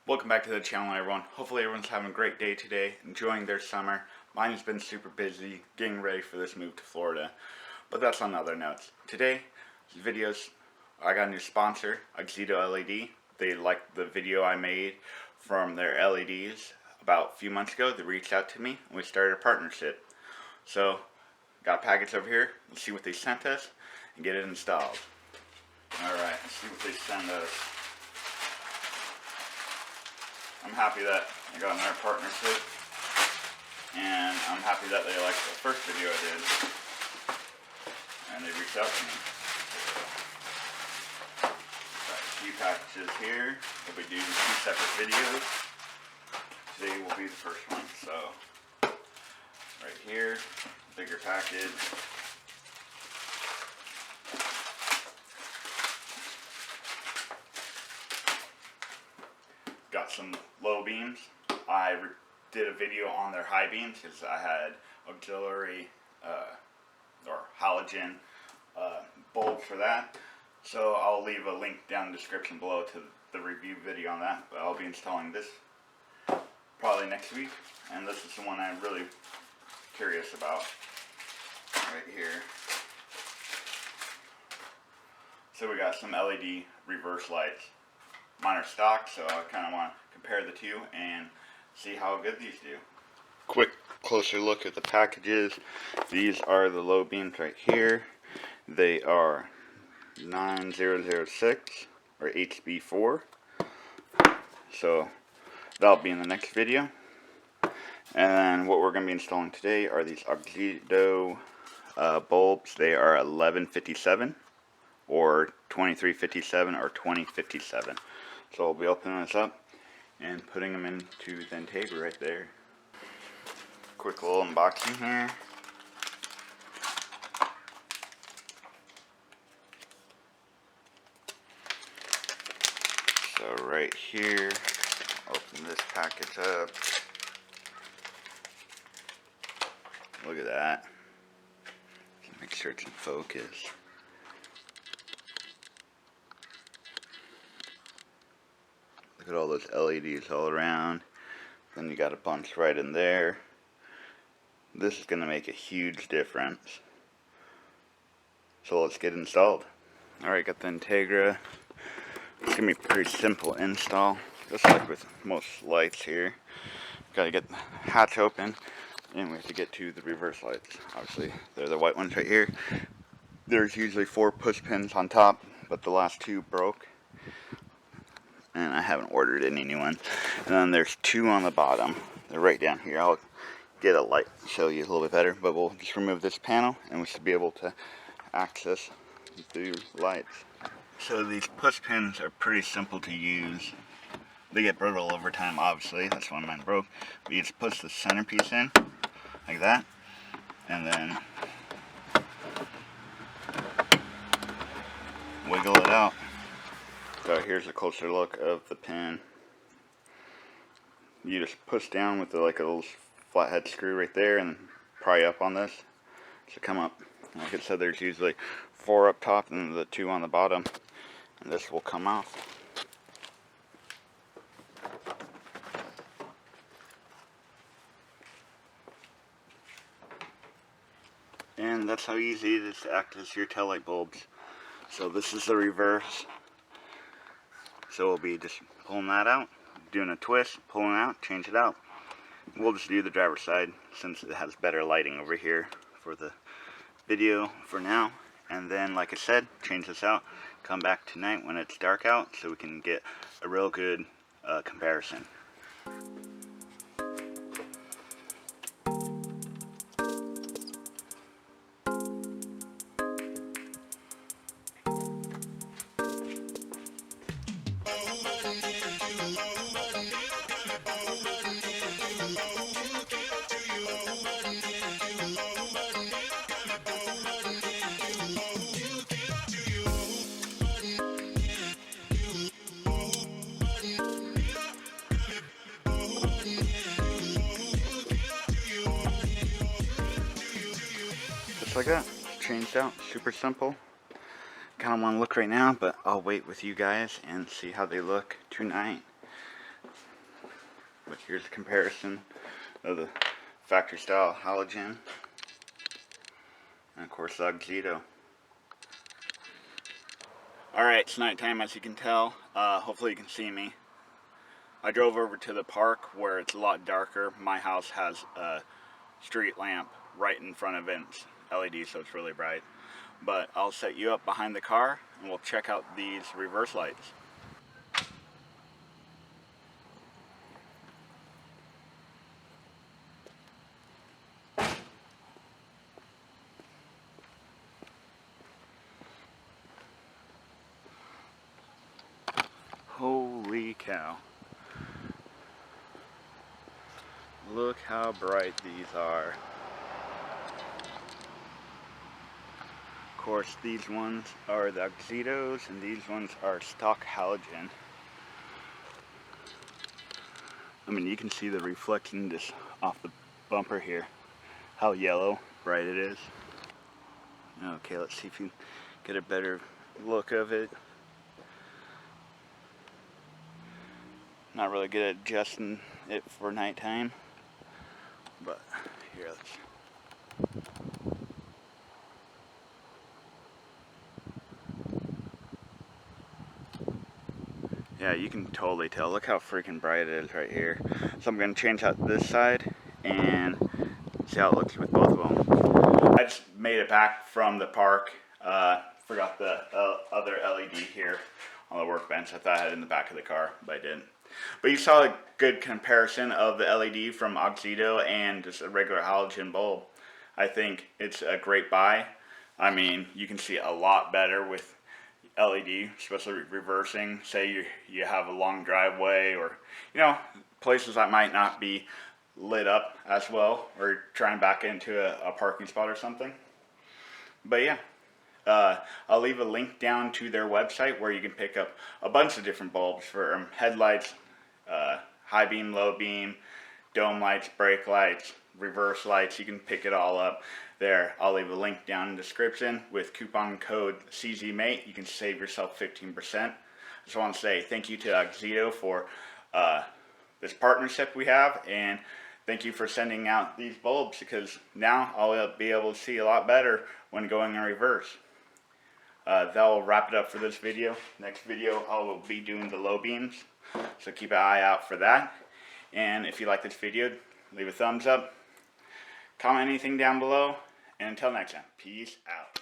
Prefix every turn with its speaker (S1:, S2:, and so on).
S1: Welcome back to the channel, everyone. Hopefully everyone's having a great day today, enjoying their summer. Mine has been super busy, getting ready for this move to Florida. But that's on other notes. Today, videos, I got a new sponsor, Auxito LED. They liked the video I made from their LEDs about a few months ago. They reached out to me, and we started a partnership. So, got a package over here. Let's see what they sent us, and get it installed. Alright, let's see what they send us. I'm happy that I got another partnership, and I'm happy that they liked the first video I did, and they reached out to me. Got a few packages here. We'll be doing 2 separate videos. Today will be the first one, so right here, bigger package. Got some low beams. I did a video on their high beams because I had auxiliary or halogen bulb for that. So I'll leave a link down in the description below to the review video on that. But I'll be installing this probably next week, and this is the one I'm really curious about right here. So we got some LED reverse lights. Mine are stock, so I kind of want to compare the two and see how good these do. Quick closer look at the packages. These are the low beams right here. They are 9006 or HB4. So that'll be in the next video. And then what we're going to be installing today are these Auxito bulbs. They are 1157 or 2357 or 2057. So I'll be opening this up and putting them into the Integra right there. Quick little unboxing here. So right here, open this package up. Look at that. Make sure it's in focus. Look at all those LEDs all around. Then you got a bunch right in there. This is going to make a huge difference. So let's get installed. Alright, got the Integra. It's going to be a pretty simple install. Just like with most lights here. Got to get the hatch open. And we have to get to the reverse lights. Obviously, they're the white ones right here. There's usually 4 push pins on top, but the last 2 broke. And I haven't ordered any new ones. And then there's 2 on the bottom. They're right down here. I'll get a light to show you a little bit better, but we'll just remove this panel and we should be able to access the lights. So these push pins are pretty simple to use. They get brittle over time, obviously. That's why mine broke. But you just push the centerpiece in like that, and then wiggle it out. So here's a closer look of the pin. You just push down with like a little flathead screw right there and pry up on this to come up. Like I said, there's usually 4 up top and the 2 on the bottom, and this will come off. And that's how easy it is to access your tail light bulbs. So this is the reverse. So we'll be just pulling that out, doing a twist, pulling out, change it out. We'll just do the driver's side since it has better lighting over here for the video for now. And then, like I said, change this out, come back tonight when it's dark out so we can get a real good comparison. Just like that, changed out, super simple. Kind of want to look right now, but I'll wait with you guys and see how they look tonight. But here's a comparison of the factory style Halogen and of course the Auxito. Alright, it's nighttime as you can tell. Hopefully you can see me. I drove over to the park where it's a lot darker. My house has a street lamp right in front of it. It's LED, so it's really bright. But I'll set you up behind the car and we'll check out these reverse lights. Holy cow. Look how bright these are. Of course, these ones are the Auxitos and these ones are stock Halogen. I mean, you can see the reflection just off the bumper here. How yellow bright it is. Okay, let's see if you get a better look of it. Not really good at adjusting it for nighttime, but here, let's. Yeah, you can totally tell. Look how freaking bright it is right here. So I'm going to change out this side and see how it looks with both of them. I just made it back from the park. Forgot the other LED here on the workbench. I thought I had it in the back of the car, but I didn't. But you saw a good comparison of the LED from Auxito and just a regular halogen bulb. I think it's a great buy. I mean, you can see a lot better with LED, especially reversing. Say you have a long driveway, or places that might not be lit up as well, or trying back into a parking spot or something. But yeah, I'll leave a link down to their website where you can pick up a bunch of different bulbs for headlights, high beam, low beam, dome lights, brake lights, reverse lights. You can pick it all up there. I'll leave a link down in the description with coupon code CZMate. You can save yourself 15%. I just want to say thank you to Auxito for this partnership we have, and thank you for sending out these bulbs, because now I'll be able to see a lot better when going in reverse. That'll wrap it up for this video. Next video I will be doing the low beams, so keep an eye out for that. And if you like this video, leave a thumbs up, comment anything down below, and until next time, peace out.